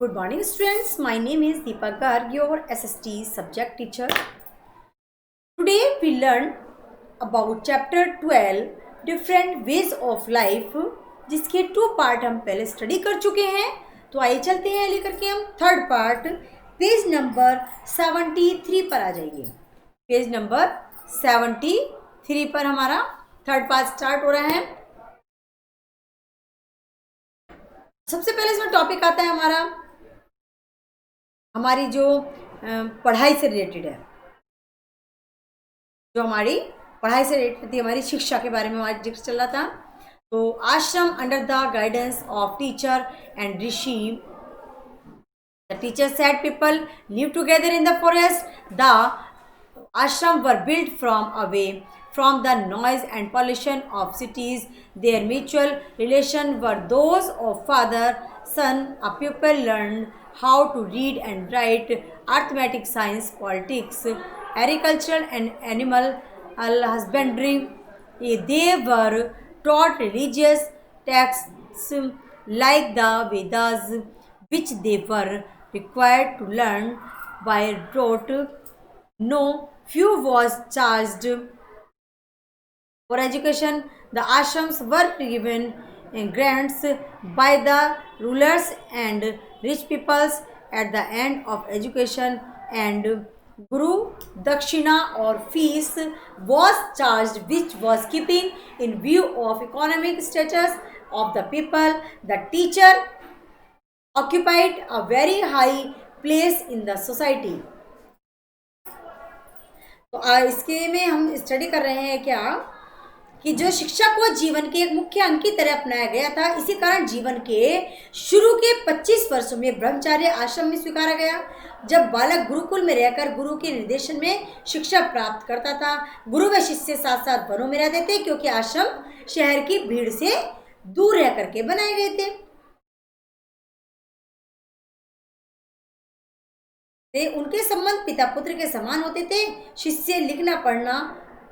Good morning, students. My name is Deepa Garg, your SST subject teacher. Today we learn about chapter 12, different ways of life, जिसके 2 part हम पहले study कर चुके हैं. तो आइए चलते हैं लेकर के हम थर्ड पार्ट पेज नंबर 73 पर आ जाइए. पेज नंबर 73 पर हमारा थर्ड पार्ट स्टार्ट हो रहा है. सबसे पहले इसमें टॉपिक आता है हमारी जो पढ़ाई से रिलेटेड है, जो हमारी पढ़ाई से रिलेटेड थी, हमारी शिक्षा के बारे में हमारा डिस्कस चल रहा था. तो आश्रम under the guidance of teacher and Rishi. The teacher said people live together in the forest. The ashram were built from away from the noise and pollution of cities. Their mutual relation were those of father son. A pupil learned how to read and write, arithmetic, science, politics, agriculture and animal husbandry. They were taught religious texts like the Vedas, which they were required to learn by rote. No few was charged for education. The ashrams were given grants by the rulers and rich peoples at the end of education, and Guru Dakshina or fees was charged, which was keeping in view of economic status of the people. The teacher occupied a very high place in the society. तो इसके में हम study कर रहे हैं क्या कि जो शिक्षा को जीवन के एक मुख्य अंग की तरह अपनाया गया था. इसी कारण जीवन के शुरू के 25 वर्षों में ब्रह्मचार्य आश्रम में स्वीकारा गया. जब बालक गुरुकुल में रहकर गुरु के निर्देशन में शिक्षा प्राप्त करता था. गुरु व शिष्य साथ साथ वनों में रहते थे, क्योंकि आश्रम शहर की भीड़ से दूर रह करके बनाए गए थे. उनके संबंध पिता पुत्र के समान होते थे. शिष्य लिखना पढ़ना,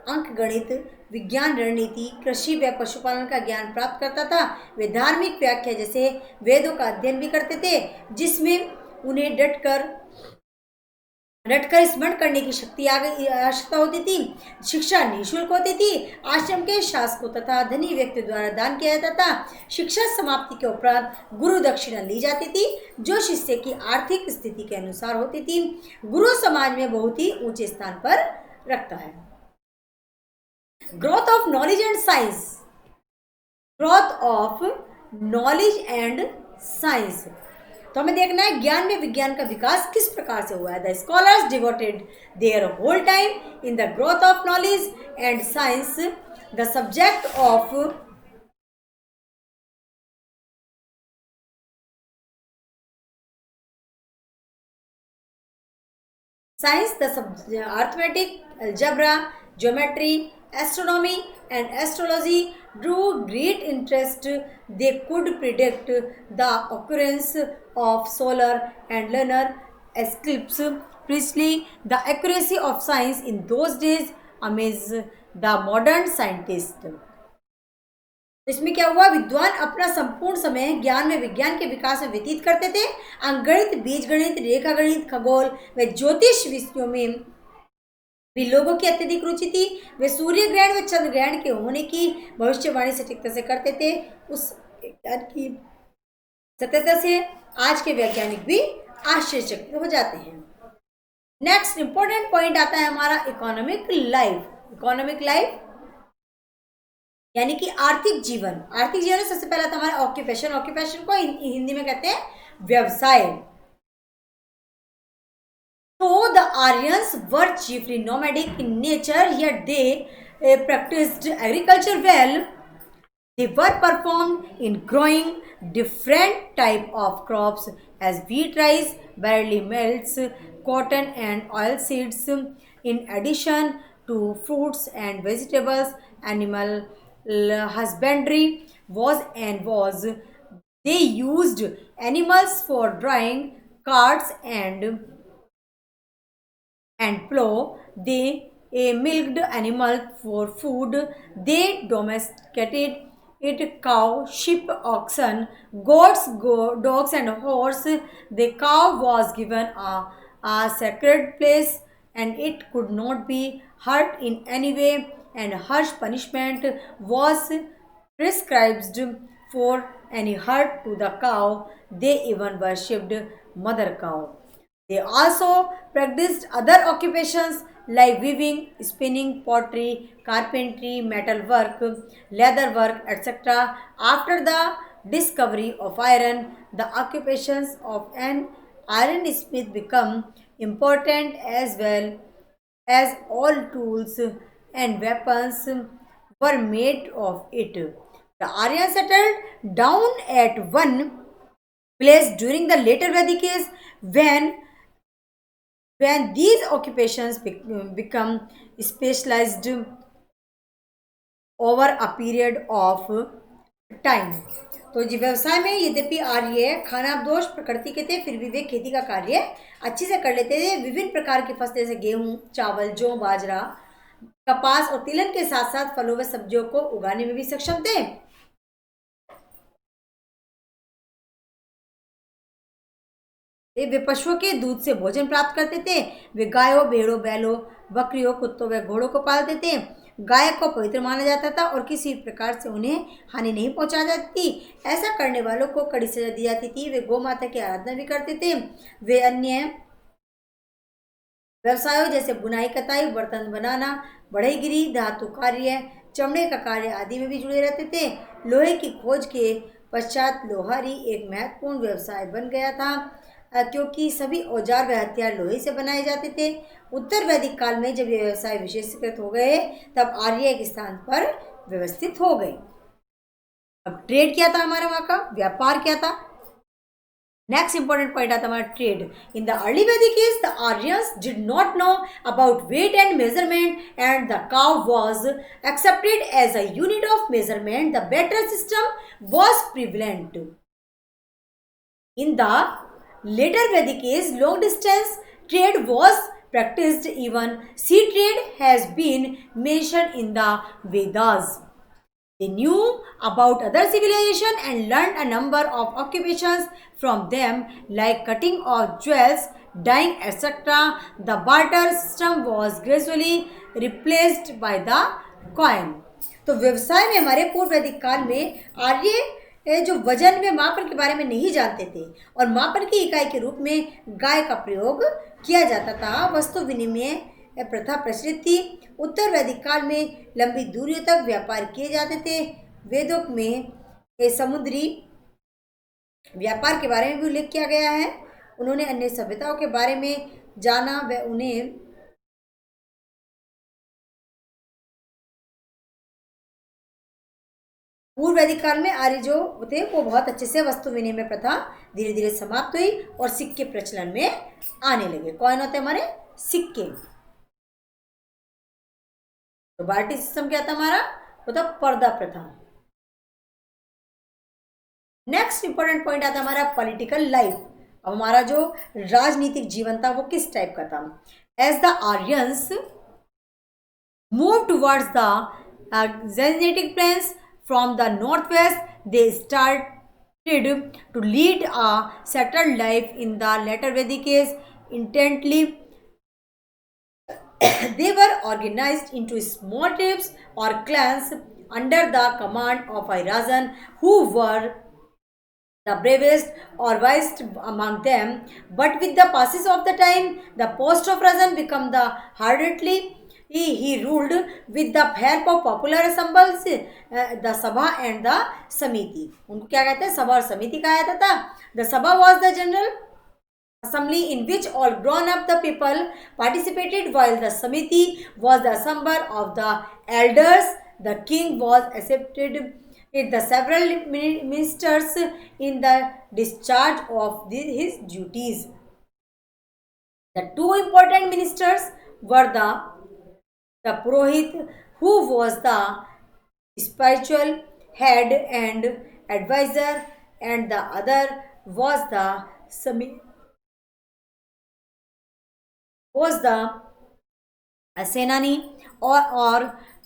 अंक गणित, विज्ञान, रणनीति, कृषि व पशुपालन का ज्ञान प्राप्त करता था. वे धार्मिक व्याख्या जैसे वेदों का अध्ययन भी करते थे, जिसमें उन्हें डटकर स्मरण करने की शक्ति आवश्यकता होती थी. शिक्षा निःशुल्क होती थी. आश्रम के शासकों तथा धनी व्यक्ति द्वारा दान किया जाता था. शिक्षा समाप्ति के उपरांत गुरु दक्षिणा ली जाती थी, जो शिष्य की आर्थिक स्थिति के अनुसार होती थी. गुरु समाज में बहुत ही ऊंचे स्थान पर रखता है. Growth of knowledge and science. Growth of knowledge and science. तो हमें देखना है ज्ञान में विज्ञान का विकास किस प्रकार से हुआ है. The scholars devoted their whole time in the growth of knowledge and science. The subject of science, the arithmetic, algebra, geometry, astronomy and astrology drew great interest. They could predict the occurrence of solar and lunar eclipse precisely. The accuracy of science in those days amazed the modern scientists. इसमें क्या हुआ, विद्वान अपना संपूर्ण समय ज्ञान में विज्ञान के विकास में व्यतीत करते थे. अंकगणित, बीजगणित, रेखा गणित, खगोल व ज्योतिष विषयों में भी लोगों की अत्यधिक रुचि थी. वे सूर्य ग्रहण व चंद्र ग्रहण के होने की भविष्यवाणी सटीकता से करते थे. उस विज्ञान की सत्यता से आज के वैज्ञानिक भी आश्चर्यचकित हो जाते हैं. नेक्स्ट इंपॉर्टेंट पॉइंट आता है हमारा इकोनॉमिक लाइफ. इकोनॉमिक लाइफ यानी कि आर्थिक जीवन. आर्थिक जीवन में सबसे पहला था हमारा ऑक्यूपेशन. ऑक्यूपेशन को हिंदी में कहते हैं व्यवसाय. So the Aryans were chiefly nomadic in nature, yet they practiced agriculture well. They were performed in growing different type of crops as wheat, rice, barley, malts, cotton and oil seeds. In addition to fruits and vegetables, animal husbandry was. They used animals for drawing carts and plow. They milked animals for food. They domesticated it cow, sheep, oxen, goats, dogs, and horse. The cow was given a sacred place, and it could not be hurt in any way, and harsh punishment was prescribed for any hurt to the cow. They even worshipped mother cow. They also practiced other occupations like weaving, spinning, pottery, carpentry, metal work, leather work, etc. After the discovery of iron, the occupations of an ironsmith become important as well as all tools and weapons were made of it. The Aryans settled down at one place during the later Vedic age when these occupations become specialized over a period of time. तो जी व्यवसाय में यद्यपि आर्य खानाबदोश प्रकृति के थे, फिर भी वे खेती का कार्य अच्छे से कर लेते थे। विभिन्न प्रकार की फसलें जैसे गेहूं, चावल, जौ, बाजरा, कपास और तिलहन के साथ साथ फलों व सब्जियों को उगाने में भी सक्षम थे। वे पशुओं के दूध से भोजन प्राप्त करते थे। वे गायों, भेड़ों, बैलों, बकरियों, कुत्तों व घोड़ों को पालते थे। गाय को पवित्र माना जाता था और किसी प्रकार से उन्हें हानि नहीं पहुंचा जाती। ऐसा करने वालों को कड़ी सजा दी जाती थी। वे गौ माता की आराधना भी करते थे। वे अन्य व्यवसायों जैसे बुनाई, कताई, बर्तन बनाना, बढ़ईगिरी, धातु कार्य, चमड़े का कार्य आदि में भी जुड़े रहते थे। लोहे की खोज के पश्चात लोहारी एक महत्वपूर्ण व्यवसाय बन गया था क्योंकि सभी औजार व हथियार लोहे से बनाए जाते थे। उत्तर वैदिक काल में जब ये व्यवसाय विशेषीकृत हो गए तब आर्य एक स्थान पर व्यवस्थित हो गए। अब ट्रेड क्या था हमारा, वहां का व्यापार क्या था। नेक्स्ट इंपॉर्टेंट पॉइंट आता हमारा trade. In the early Vedic age the Aryans did not know about weight and measurement and the cow was accepted as a unit of measurement. The barter system was prevalent. In the later Vedic age, long distance trade was practiced. Even sea trade has been mentioned in the Vedas. They knew about other civilization and learned a number of occupations from them like cutting of jewels, dyeing, etc. The barter system was gradually replaced by the coin. तो व्यवसाय में हमारे पूर्व वैदिक काल में आर्य जो वजन में मापन के बारे में नहीं जानते थे और मापन की इकाई के रूप में गाय का प्रयोग किया जाता था। वस्तु विनिमय प्रथा प्रचलित थी। उत्तर वैदिक काल में लंबी दूरियों तक व्यापार किए जाते थे। वेदों में समुद्री व्यापार के बारे में भी उल्लेख किया गया है। उन्होंने अन्य सभ्यताओं के बारे में जाना व उन्हें पूर्व वैदिक काल में आर्य जो थे वो बहुत अच्छे से वस्तु विनिमय प्रथा धीरे धीरे समाप्त हुई और सिक्के प्रचलन में आने लगे। कॉइन होते हमारे सिक्के। तो बार्टी सिस्टम क्या था हमारा, वो था पर्दा प्रथा। नेक्स्ट इंपॉर्टेंट पॉइंट आता हमारा पॉलिटिकल लाइफ। अब हमारा जो राजनीतिक जीवन था वो किस टाइप का था। As the Aryans move towards the Gangetic plains from the northwest, they started to lead a settled life in the later Vedic age. Intently, they were organized into small tribes or clans under the command of a Rajan, who were the bravest or wisest among them. But with the passage of the time, the post of Rajan became the hardly. He ruled with the help of popular assemblies, the Sabha and the Samiti. उनको क्या कहते हैं, सभा और समिति कहा जाता था। The Sabha was the general assembly in which all grown up the people participated, while the Samiti was the assembly of the elders. The king was accepted with the several ministers in the discharge of his duties. The two important ministers were the Purohit, who was the spiritual head and advisor, and the other was the Senani or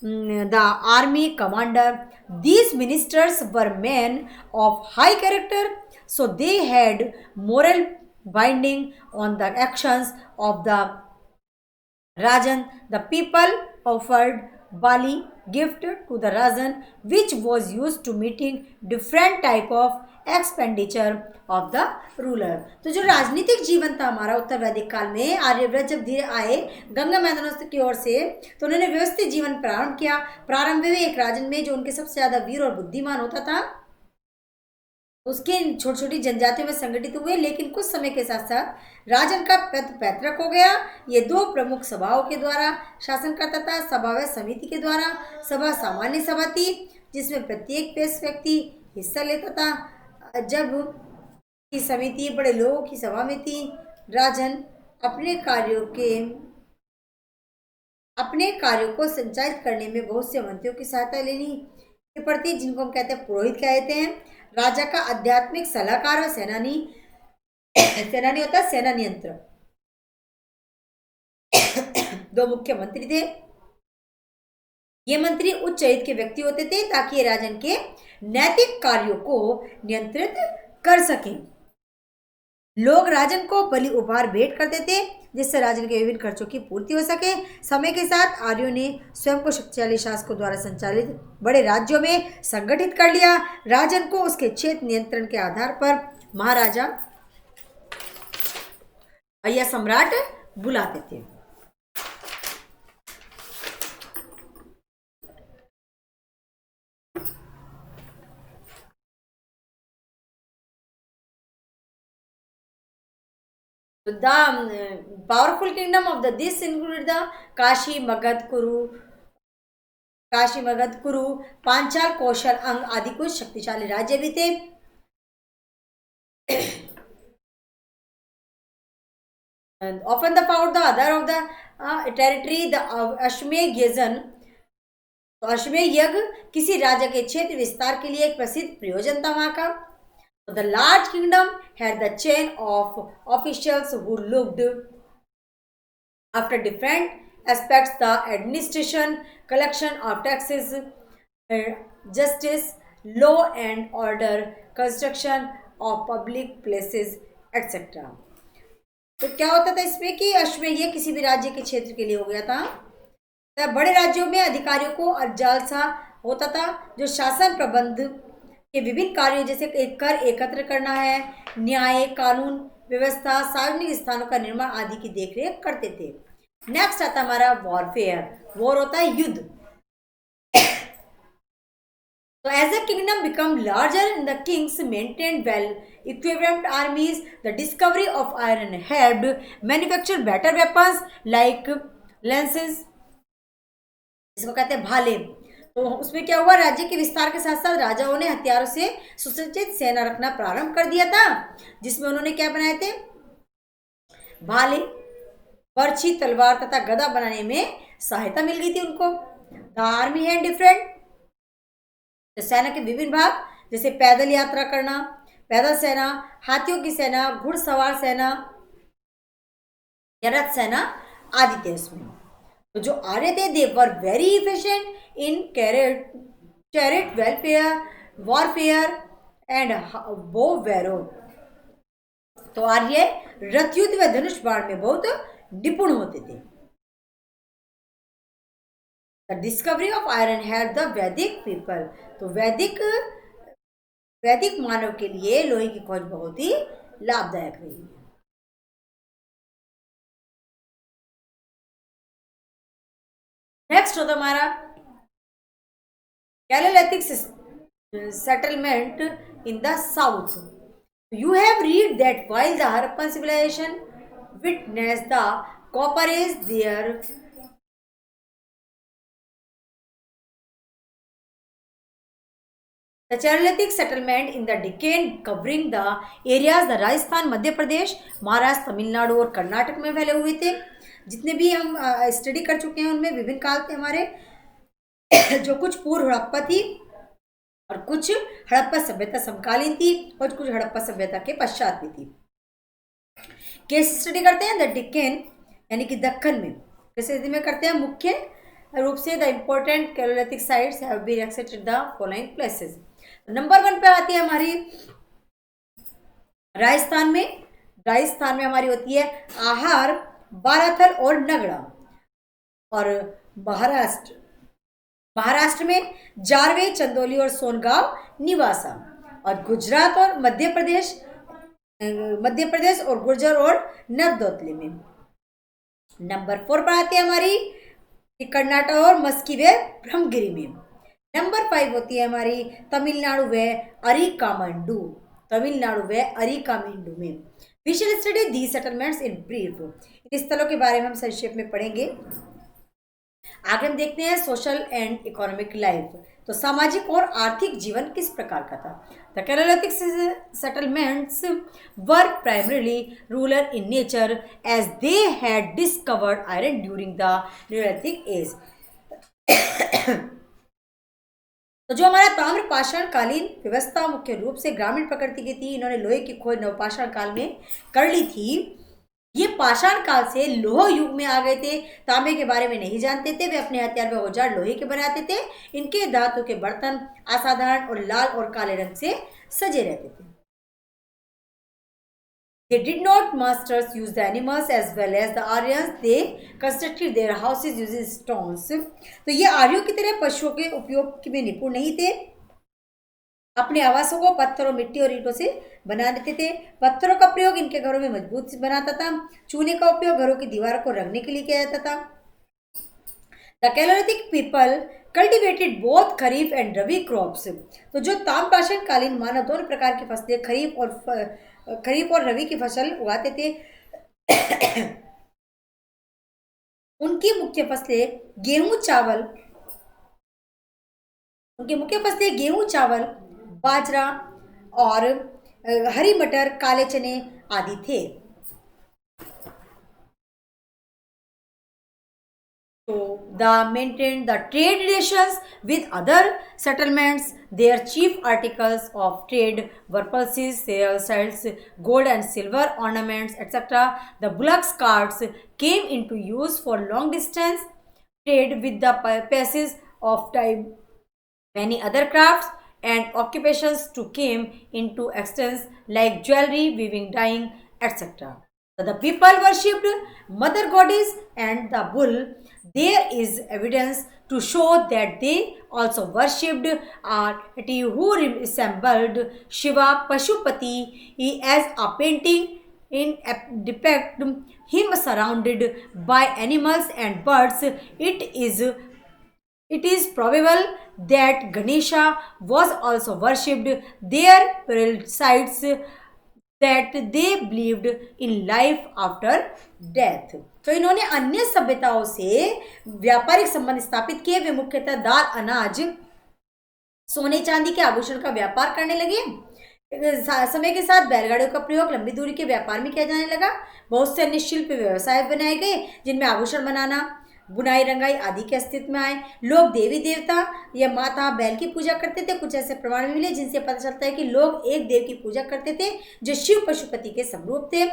the army commander. These ministers were men of high character, so they had moral binding on the actions of the Rajan. The people offered Bali gift to the Rajan, which was used to meeting different type of expenditure of the ruler. तो जो राजनीतिक जीवन था हमारा उत्तर वैदिक काल में, आर्यव्रत जब धीरे आए गंगा मैदानस्थ की ओर से, तो उन्होंने व्यवस्थित जीवन प्रारंभ किया। प्रारंभ में एक राजन में जो उनके सबसे ज्यादा वीर और बुद्धिमान होता था, उसके छोटी छोटी जनजातियों में संगठित हुए, लेकिन कुछ समय के साथ साथ राजन का पैतृक हो गया। ये दो प्रमुख सभाओं के द्वारा शासन करता था। सभा व समिति के द्वारा। सभा सामान्य सभा थी जिसमें प्रत्येक पेश व्यक्ति हिस्सा लेता था, जब की समिति बड़े लोगों की सभा में थी। राजन अपने कार्यों को संचालित करने में बहुत से मंत्रियों की सहायता लेनी के प्रति, जिनको हम कहते हैं पुरोहित कहते हैं। राजा का आध्यात्मिक सलाहकार व सेनानी होता है सेना नियंत्रक। दो मुख्य मंत्री थे। ये मंत्री उच्च हित के व्यक्ति होते थे ताकि ये राजन के नैतिक कार्यों को नियंत्रित कर सकें। लोग राजन को बलि उपहार भेंट करते थे जिससे राजन के विभिन्न खर्चों की पूर्ति हो सके। समय के साथ आर्यों ने स्वयं को शक्तिशाली शासकों द्वारा संचालित बड़े राज्यों में संगठित कर लिया। राजन को उसके क्षेत्र नियंत्रण के आधार पर महाराजा या सम्राट बुलाते थे। The powerful kingdom of this included the Kashi Magadh कुरु, पांचाल, कौशल, अंग आदि कुछ शक्तिशाली राज्य भी थे। And often the power the other of the territory, the अश्वमेध यजन। तो अश्वमेध यज्ञ किसी राज्य के क्षेत्र विस्तार के लिए एक प्रसिद्ध प्रयोजन था वहां का। The large kingdom had the chain of officials who looked after different aspects: the administration, collection of taxes, justice, law and order, construction of public places, etc. तो क्या होता था इसमें कि अश्वमेध यज्ञ किसी भी राज्य के क्षेत्र के लिए हो गया था। तब बड़े राज्यों में अधिकारियों को जालसा होता था जो शासन प्रबंध के विभिन्न कार्यों जैसे कर एकत्र करना है, न्याय, कानून व्यवस्था, सार्वजनिक स्थानों का निर्माण आदि की देखरेख करते थे। नेक्स्ट आता हमारा वॉरफेयर। वॉर होता है युद्ध। So as the kingdom became larger and the kings maintained well-equipped armies, the discovery of iron helped manufacture better weapons like lances, जिसको कहते हैं भाले। तो उसमें क्या हुआ, राज्य के विस्तार के साथ साथ राजाओं ने हथियारों से सुसज्जित सेना रखना प्रारंभ कर दिया था, जिसमें उन्होंने क्या बनाए थे, भाले, बर्छी, तलवार तथा गदा बनाने में सहायता मिल गई थी उनको। द आर्मी हैड डिफरेंट, सेना के विभिन्न भाग जैसे पैदल यात्रा करना, पैदल सेना, हाथियों की सेना, घुड़सवार सेना या रथ सेना आदि थे उसमें। तो जो आर्य थे they were very efficient in chariot welfare, warfare and bow arrow. तो आर्य रथ युद्ध व धनुष बाण में बहुत निपुण होते थे। The discovery of iron help the वैदिक पीपल। तो वैदिक मानव के लिए लोहे की खोज बहुत ही लाभदायक रही है। नेक्स्ट होता हमारा chalcolithic settlement in the south. You have read that while the Harappan civilization witnessed the copper age, the Charolitic settlement in the Deccan covering the areas the Rajasthan, Madhya Pradesh, Maharashtra, Tamil Nadu और कर्नाटक में फैले हुए थे। जितने भी हम स्टडी कर चुके हैं उनमें विभिन्न काल थे हमारे, जो कुछ पूर्व हड़प्पा थी और कुछ हड़प्पा सभ्यता समकालीन थी और कुछ हड़प्पा सभ्यता के पश्चात भी थी। केस स्टडी करते हैं द डेक्कन यानी कि दक्कन में, किस स्थिति में करते हैं, मुख्य रूप से the important chalcolithic sites have been accepted the following places. Number 1 पे आती है हमारी राजस्थान में हमारी होती है आहार, बाराथल और नगड़ा। और महाराष्ट्र में जारवे, चंदौली और सोनगांव, निवासा। और गुजरात और मध्य प्रदेश और गुर्जर और नवदोतली में। नंबर 4 पर आती है हमारी कर्नाटक और मस्की व ब्रह्मगिरी में। नंबर 5 होती है हमारी तमिलनाडु व अरिकामंडू में। We shall study these settlements in brief. इन स्थलों के बारे में हम संक्षेप में पढ़ेंगे। आगे हम देखते हैं सोशल एंड इकोनॉमिक लाइफ। तो सामाजिक और आर्थिक जीवन किस प्रकार का था। The chalcolithic settlements were primarily rural in nature as they had discovered iron during the neolithic age. तो जो हमारा ताम्र पाषाण कालीन व्यवस्था मुख्य रूप से ग्रामीण प्रकृति की थी। इन्होंने लोहे की खोज नवपाषाण काल में कर ली थी। ये पाषाण काल से लोह युग में आ गए थे। तांबे के बारे में नहीं जानते थे। वे अपने हथियार व औजार लोहे के बनाते थे। इनके धातु के बर्तन असाधारण और लाल और काले रंग से सजे रहते थे। They did not masters use the animals as well as the Aryans. They constructed their houses using stones. तो ये आर्यों की तरह पशुओं के उपयोग में निपुण नहीं थे। अपने आवासों को पत्थरों, मिट्टी और ईंटों से बना देते थे। पत्थरों का प्रयोग इनके घरों में मजबूत बनाता था। चूने का उपयोग घरों की दीवारों को रंगने के लिए किया जाता था। The chalcolithic people cultivated both kharif and rabi crops. तो जो ताम्रपाषाण कालीन मानव दोनों प्रकार की फसलें खरीफ और रबी की फसल उगाते थे। उनकी मुख्य फसलें गेहूं, चावल, बाजरा और हरी मटर, काले चने आदि थे। So they maintained the trade relations with other settlements. Their chief articles of trade were pulses, sails, gold and silver ornaments, etc. The bullocks carts came into use for long distance trade with the passage of time. Many other crafts and occupations too came into existence like jewelry, weaving, dyeing, etc. So the people worshipped mother goddess and the bull. There is evidence to show that they also worshipped a deity who resembled Shiva Pashupati, as a painting depict him surrounded by animals and birds. It is probable that Ganesha was also worshipped. There were sites that they believed in life after death. तो इन्होंने अन्य सभ्यताओं से व्यापारिक संबंध स्थापित किए। वे मुख्यतः दाल, अनाज, सोने चांदी के आभूषण का व्यापार करने लगे। समय के साथ बैलगाड़ियों का प्रयोग लंबी दूरी के व्यापार में किया जाने लगा। बहुत से अन्य शिल्प व्यवसाय बनाए गए जिनमें आभूषण बनाना, बुनाई, रंगाई आदि के अस्तित्व में आए। लोग देवी देवता या माता बैल की पूजा करते थे। कुछ ऐसे प्रमाण मिले जिनसे पता चलता है कि लोग एक देव की पूजा करते थे जो शिव पशुपति के समरूप थे,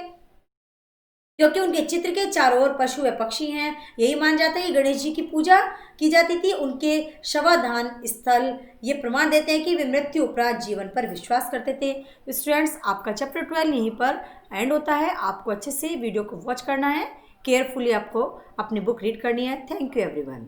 क्योंकि उनके चित्र के चारों ओर पशु व पक्षी हैं। यही मान जाता है कि गणेश जी की पूजा की जाती थी। उनके शवाधान स्थल ये प्रमाण देते हैं कि वे मृत्यु उपरांत जीवन पर विश्वास करते थे। तो स्टूडेंट्स, आपका चैप्टर 12 यहीं पर एंड होता है। आपको अच्छे से वीडियो को वॉच करना है, केयरफुली आपको अपनी बुक रीड करनी है। Thank you everyone.